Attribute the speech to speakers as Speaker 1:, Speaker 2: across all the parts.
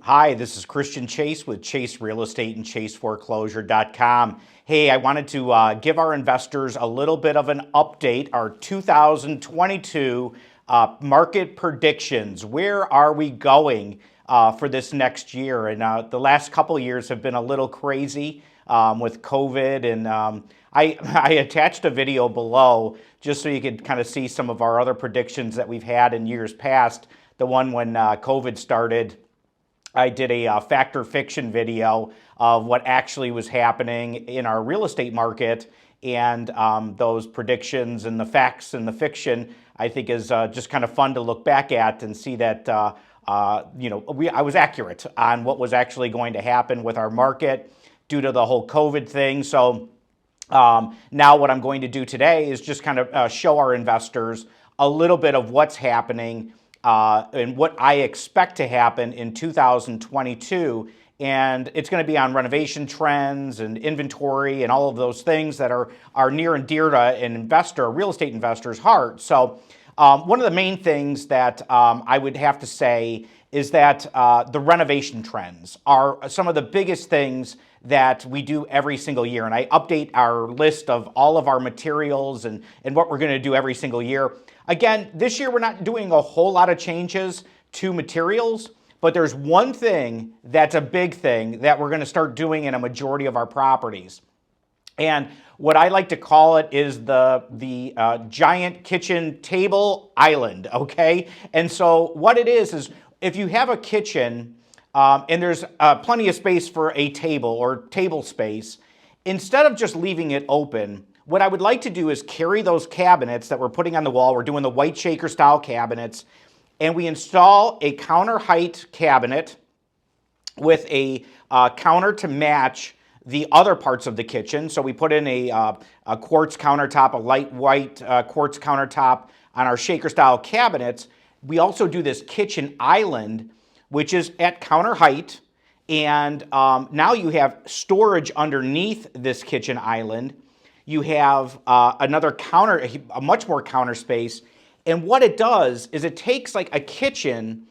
Speaker 1: Hi, this is Christian Chase with Chase Real Estate and ChaseForeclosure.com. Hey, I wanted to give our investors a little bit of an update, our 2022 market predictions. Where are we going for this next year? And the last couple years have been a little crazy with COVID, and I attached a video below just so you could kind of see some of our other predictions that we've had in years past. The one when COVID started, I did a fact or fiction video of what actually was happening in our real estate market, and those predictions and the facts and the fiction, I think, is just kind of fun to look back at and see that I was accurate on what was actually going to happen with our market due to the whole COVID thing. So now what I'm going to do today is just kind of show our investors a little bit of what's happening and what I expect to happen in 2022. And it's going to be on renovation trends and inventory and all of those things that are near and dear to an investor, a real estate investor's heart. So one of the main things that I would have to say is that the renovation trends are some of the biggest things that we do every single year. And I update our list of all of our materials and what we're going to do every single year. Again, this year we're not doing a whole lot of changes to materials, but there's one thing that's a big thing that we're going to start doing in a majority of our properties. And what I like to call it is the giant kitchen table island, okay? And so what it is if you have a kitchen and there's plenty of space for a table or table space, instead of just leaving it open, what I would like to do is carry those cabinets that we're putting on the wall. We're doing the white shaker style cabinets, and we install a counter height cabinet with a counter to match the other parts of the kitchen. So we put in a quartz countertop, a light white quartz countertop on our shaker style cabinets. We also do this kitchen island, which is at counter height. And now you have storage underneath this kitchen island. You have another counter, a much more counter space. And what it does is it takes like a kitchen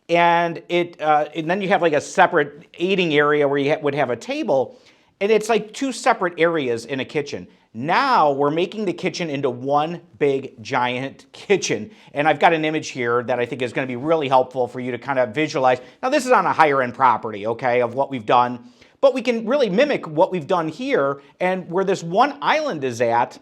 Speaker 1: and then you have like a separate eating area where you would have a table. And it's like two separate areas in a kitchen. Now we're making the kitchen into one big giant kitchen. And I've got an image here that I think is going to be really helpful for you to kind of visualize. Now this is on a higher end property, okay, of what we've done. But we can really mimic what we've done here, and where this one island is at,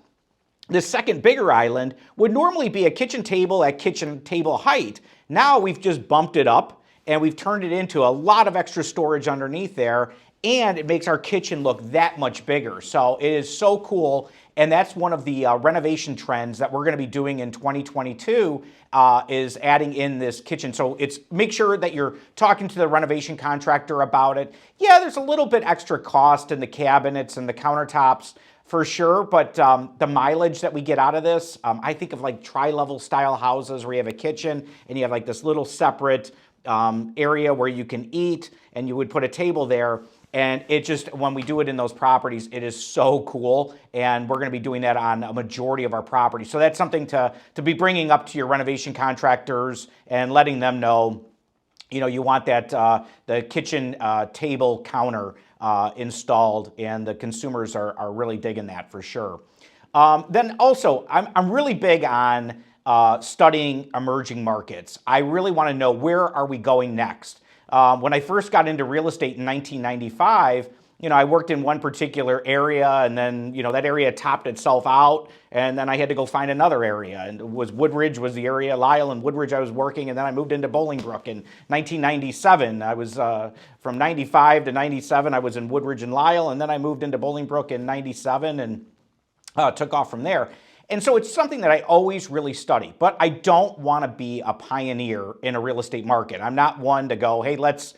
Speaker 1: this second bigger island would normally be a kitchen table at kitchen table height. Now we've just bumped it up and we've turned it into a lot of extra storage underneath there, and it makes our kitchen look that much bigger. So it is so cool, and that's one of the renovation trends that we're going to be doing in 2022 is adding in this kitchen. So it's make sure that you're talking to the renovation contractor about it. Yeah, there's a little bit extra cost in the cabinets and the countertops for sure, but the mileage that we get out of this, I think of like tri-level style houses where you have a kitchen and you have like this little separate area where you can eat, and you would put a table there. And it just, when we do it in those properties, it is so cool. And we're going to be doing that on a majority of our properties. So that's something to be bringing up to your renovation contractors and letting them know, you know, you want that the kitchen table counter installed, and the consumers are really digging that for sure. Then also, I'm really big on studying emerging markets. I really want to know, where are we going next? When I first got into real estate in 1995, you know, I worked in one particular area, and then, you know, that area topped itself out, and then I had to go find another area. And it was Woodridge was the area, Lisle and Woodridge I was working, and then I moved into Bolingbrook in 1997. I was from 95 to 97, I was in Woodridge and Lisle, and then I moved into Bolingbrook in 97 and took off from there. And so it's something that I always really study, but I don't want to be a pioneer in a real estate market. I'm not one to go, hey, let's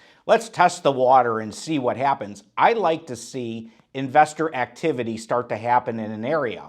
Speaker 1: test the water and see what happens. I like to see investor activity start to happen in an area.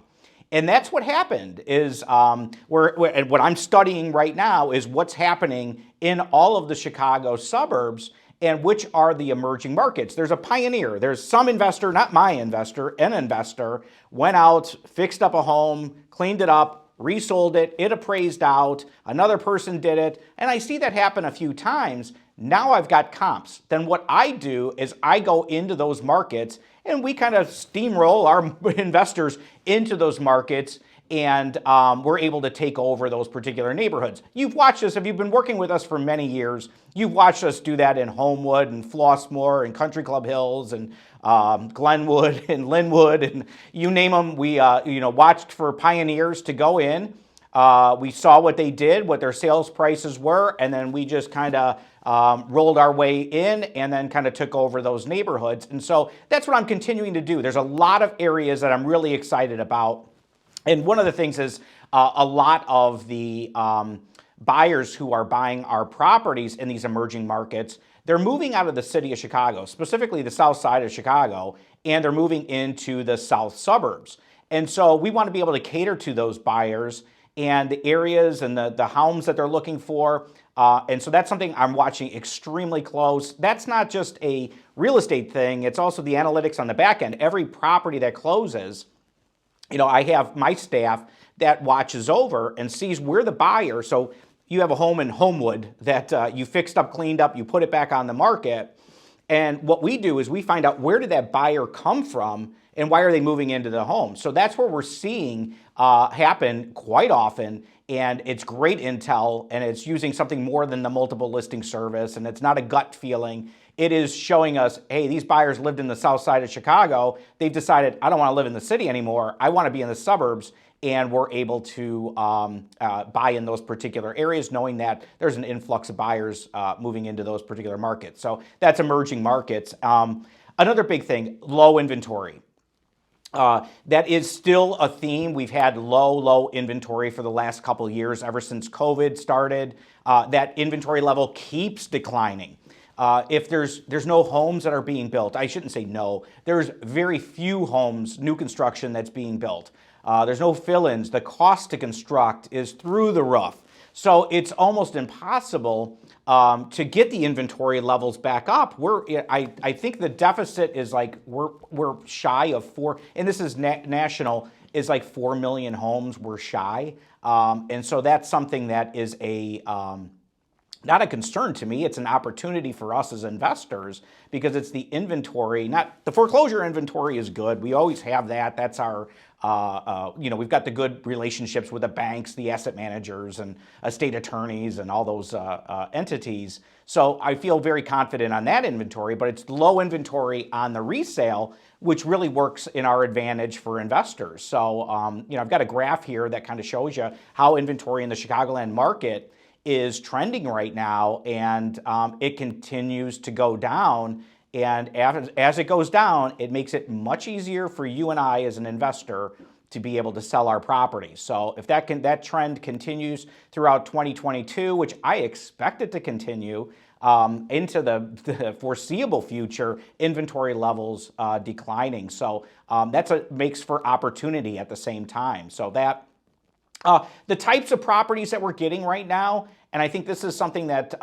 Speaker 1: And that's what happened is what I'm studying right now is what's happening in all of the Chicago suburbs and which are the emerging markets. There's a pioneer. There's some investor, not my investor, an investor, went out, fixed up a home, cleaned it up, resold it, it appraised out, another person did it, and I see that happen a few times. Now I've got comps. Then what I do is I go into those markets and we kind of steamroll our investors into those markets, and we're able to take over those particular neighborhoods. You've watched us, if you've been working with us for many years, you've watched us do that in Homewood and Flossmoor and Country Club Hills and Glenwood and Linwood and you name them. We watched for pioneers to go in. We saw what they did, what their sales prices were, and then we just kind of rolled our way in and then kind of took over those neighborhoods. And so that's what I'm continuing to do. There's a lot of areas that I'm really excited about. And one of the things is a lot of the buyers who are buying our properties in these emerging markets, they're moving out of the city of Chicago, specifically the south side of Chicago, and they're moving into the south suburbs. And so we want to be able to cater to those buyers and the areas and the homes that they're looking for. And so that's something I'm watching extremely close. That's not just a real estate thing. It's also the analytics on the back end. Every property that closes, I have my staff that watches over and sees where the buyer, so you have a home in Homewood that you fixed up, cleaned up, you put it back on the market. And what we do is we find out where did that buyer come from and why are they moving into the home. So that's where we're seeing happen quite often. And it's great intel, and it's using something more than the multiple listing service, and it's not a gut feeling. It is showing us, hey, these buyers lived in the south side of Chicago. They've decided, I don't want to live in the city anymore. I want to be in the suburbs, and we're able to buy in those particular areas, knowing that there's an influx of buyers moving into those particular markets. So that's emerging markets. Another big thing, low inventory. That is still a theme. We've had low inventory for the last couple of years, ever since COVID started. That inventory level keeps declining. If there's no homes that are being built, I shouldn't say no, there's very few homes, new construction that's being built. There's no fill-ins. The cost to construct is through the roof. So it's almost impossible to get the inventory levels back up. I think the deficit is like we're shy of 4, and this is national, is like 4 million homes we're shy. And so that's something that is not a concern to me. It's an opportunity for us as investors because it's the inventory, not the foreclosure inventory is good. We always have that. That's our, we've got the good relationships with the banks, the asset managers, and estate attorneys, and all those entities. So I feel very confident on that inventory, but it's low inventory on the resale, which really works in our advantage for investors. So, I've got a graph here that kind of shows you how inventory in the Chicagoland market is trending right now, and it continues to go down. And as it goes down, it makes it much easier for you and I as an investor to be able to sell our property. So if that trend continues throughout 2022, which I expect it to continue into the foreseeable future, inventory levels declining. So that's makes for opportunity at the same time. So that the types of properties that we're getting right now, and I think this is something that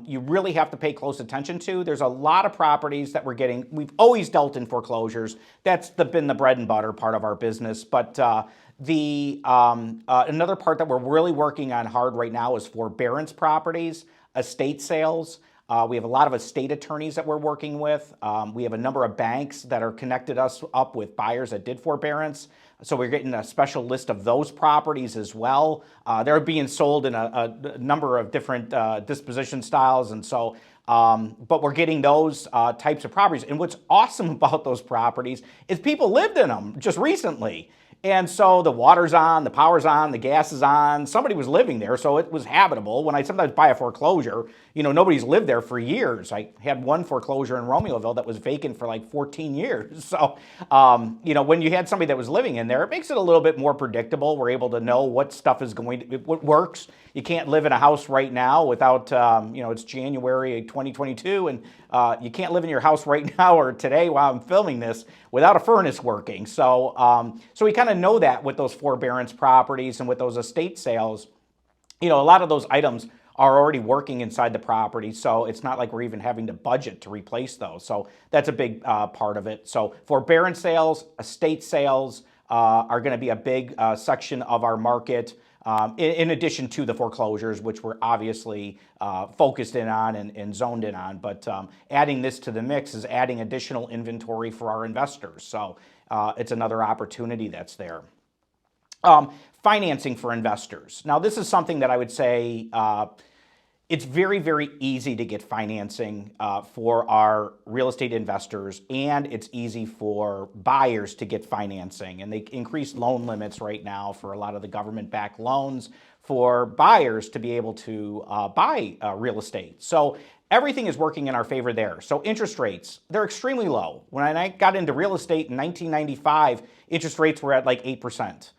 Speaker 1: you really have to pay close attention to. There's a lot of properties that we're getting. We've always dealt in foreclosures. That's been the bread and butter part of our business. But another part that we're really working on hard right now is forbearance properties, estate sales. We have a lot of estate attorneys that we're working with. We have a number of banks that are connected us up with buyers that did forbearance. So we're getting a special list of those properties as well. They're being sold in a number of different disposition styles. And so, but we're getting those types of properties. And what's awesome about those properties is people lived in them just recently. And so the water's on, the power's on, the gas is on. Somebody was living there, so it was habitable. When I sometimes buy a foreclosure, nobody's lived there for years. I had one foreclosure in Romeoville that was vacant for like 14 years. So, when you had somebody that was living in there, it makes it a little bit more predictable. We're able to know what stuff is what works. You can't live in a house right now without, it's January 2022, and you can't live in your house right now or today while I'm filming this without a furnace working. So, so we kind of know that with those forbearance properties and with those estate sales, a lot of those items are already working inside the property. So it's not like we're even having to budget to replace those. So that's a big part of it. So forbearance sales, estate sales are going to be a big section of our market. in addition to the foreclosures, which we're obviously focused in on and zoned in on. But adding this to the mix is adding additional inventory for our investors. So it's another opportunity that's there. Financing for investors. Now, this is something that I would say it's very, very easy to get financing for our real estate investors, and it's easy for buyers to get financing. And they increased loan limits right now for a lot of the government-backed loans for buyers to be able to buy real estate. So everything is working in our favor there. So interest rates, they're extremely low. When I got into real estate in 1995, interest rates were at like 8%.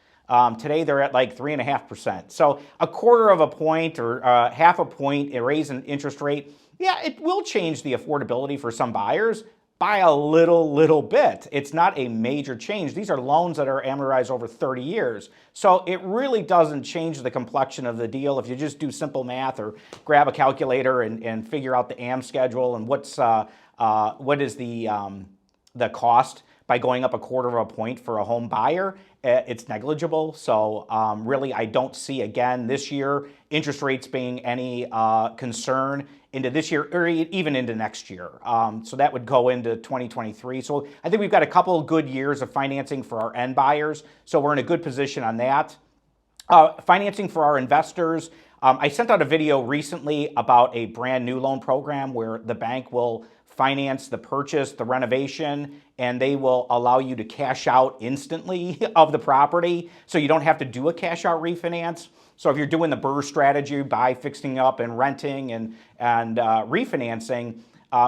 Speaker 1: Today they're at like 3.5%. So a quarter of a point or half a point a raise in interest rate, yeah, it will change the affordability for some buyers by a little bit. It's not a major change. These are loans that are amortized over 30 years. So it really doesn't change the complexion of the deal if you just do simple math or grab a calculator and figure out the AM schedule and what is the cost by going up a quarter of a point for a home buyer. It's negligible. So really, I don't see, again, this year, interest rates being any concern into this year or even into next year. So that would go into 2023. So I think we've got a couple of good years of financing for our end buyers. So we're in a good position on that. Financing for our investors. I sent out a video recently about a brand new loan program where the bank will finance the purchase, the renovation, and they will allow you to cash out instantly of the property, so you don't have to do a cash out refinance. So if you're doing the BRRRR strategy, buy, fixing up, and renting and refinancing,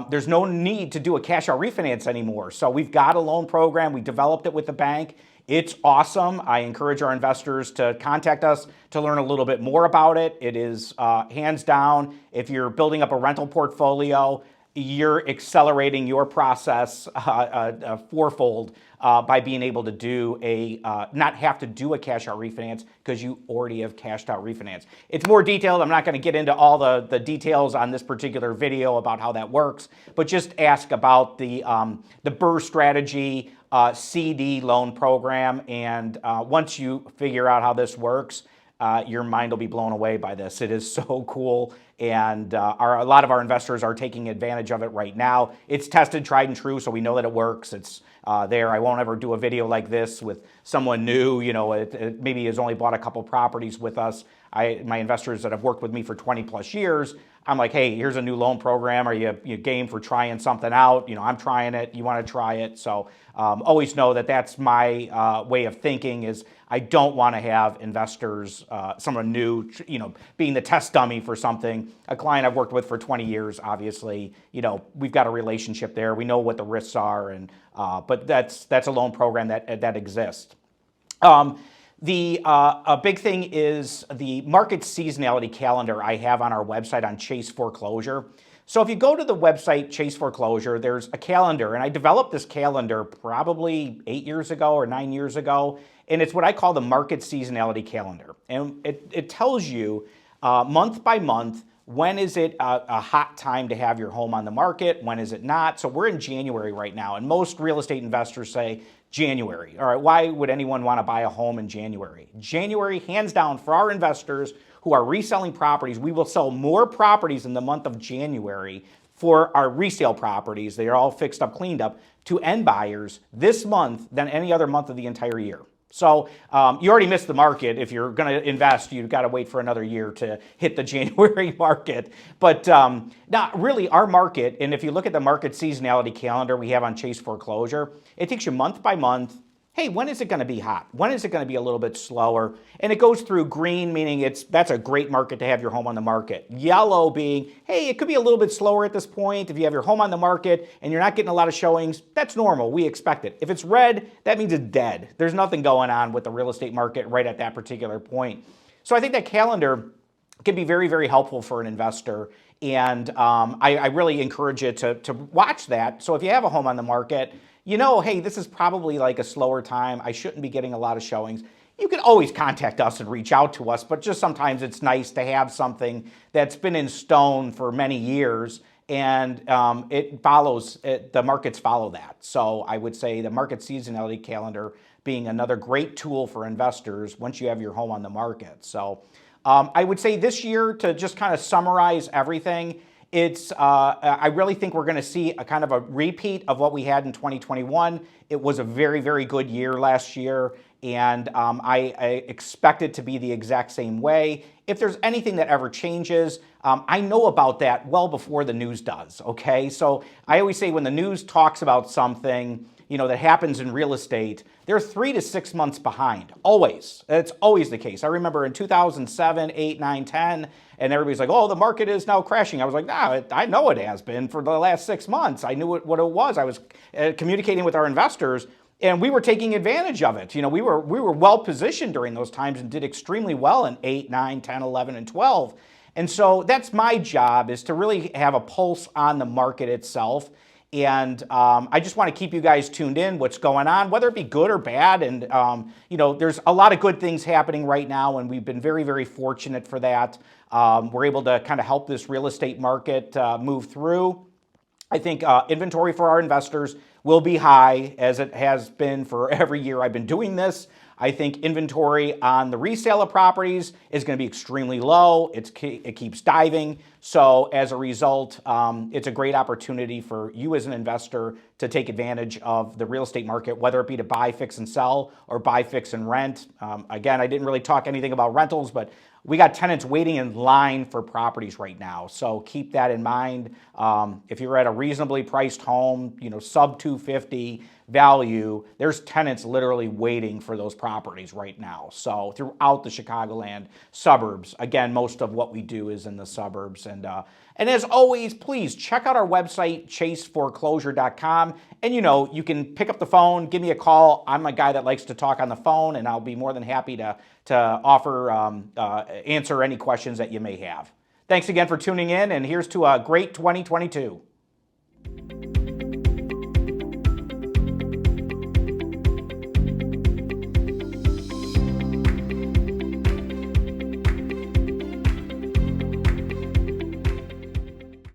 Speaker 1: there's no need to do a cash out refinance anymore. So we've got a loan program. We developed it with the bank. It's awesome. I encourage our investors to contact us to learn a little bit more about it. It is hands down, if you're building up a rental portfolio, you're accelerating your process fourfold by being able to do not have to do a cash out refinance because you already have cashed out refinance. It's more detailed. I'm not going to get into all the details on this particular video about how that works, but just ask about the BRRRR strategy CD loan program. And once you figure out how this works, your mind will be blown away by this. It is so cool, and a lot of our investors are taking advantage of it right now. It's tested, tried and true, so we know that it works. It's there. I won't ever do a video like this with someone new, maybe has only bought a couple properties with us. My investors that have worked with me for 20 plus years, I'm like, hey, here's a new loan program. Are you game for trying something out? I'm trying it. You want to try it? So always know that that's my way of thinking is I don't want to have investors, someone new, being the test dummy for something. A client I've worked with for 20 years, obviously, we've got a relationship there. We know what the risks are, but that's a loan program that exists. A big thing is the market seasonality calendar I have on our website on Chase Foreclosure. So if you go to the website Chase Foreclosure, there's a calendar, and I developed this calendar probably 8 years ago or 9 years ago, and it's what I call the market seasonality calendar. And it tells you month by month, when is it a hot time to have your home on the market? When is it not? So we're in January right now, and most real estate investors say January. All right, why would anyone want to buy a home in January? January, hands down, for our investors who are reselling properties, we will sell more properties in the month of January for our resale properties. They are all fixed up, cleaned up, to end buyers this month than any other month of the entire year. So you already missed the market. If you're going to invest, you've got to wait for another year to hit the January market. But not really our market, and if you look at the market seasonality calendar we have on Chase Foreclosure, it takes you month by month. Hey, when is it going to be hot? When is it going to be a little bit slower? And it goes through green, meaning that's a great market to have your home on the market. Yellow being, hey, it could be a little bit slower at this point. If you have your home on the market and you're not getting a lot of showings, that's normal. We expect it. If it's red, that means it's dead. There's nothing going on with the real estate market right at that particular point. So I think that calendar can be very, very helpful for an investor. And I really encourage you to watch that. So if you have a home on the market, hey, this is probably like a slower time. I shouldn't be getting a lot of showings. You can always contact us and reach out to us, but just sometimes it's nice to have something that's been in stone for many years, and the markets follow that. So I would say the market seasonality calendar being another great tool for investors once you have your home on the market. So I would say this year, to just kind of summarize everything, I really think we're going to see a kind of a repeat of what we had in 2021. It was a very, very good year last year, and I expect it to be the exact same way. If there's anything that ever changes, I know about that well before the news does, okay? So I always say when the news talks about something, that happens in real estate, they're 3 to 6 months behind, always. It's always the case. I remember in 2007, 8, 9, 10, and everybody's like, oh, the market is now crashing. I was like, nah, I know it has been for the last 6 months. I knew what it was. I was communicating with our investors, and we were taking advantage of it. We were well positioned during those times and did extremely well in 8, 9, 10, 11, and 12. And so that's my job, is to really have a pulse on the market itself. And I just want to keep you guys tuned in what's going on, whether it be good or bad. And, there's a lot of good things happening right now, and we've been very, very fortunate for that. We're able to kind of help this real estate market move through. I think inventory for our investors will be high, as it has been for every year I've been doing this. I think inventory on the resale of properties is going to be extremely low. It keeps diving. So as a result, it's a great opportunity for you as an investor to take advantage of the real estate market, whether it be to buy, fix, and sell, or buy, fix, and rent. Again, I didn't really talk anything about rentals, but we got tenants waiting in line for properties right now. So keep that in mind. If you're at a reasonably priced home, sub 250 value, there's tenants literally waiting for those properties right now. So throughout the Chicagoland suburbs, again, most of what we do is in the suburbs. And as always, please check out our website, chaseforeclosure.com. And you can pick up the phone, give me a call. I'm a guy that likes to talk on the phone, and I'll be more than happy to offer, answer any questions that you may have. Thanks again for tuning in, and here's to a great 2022.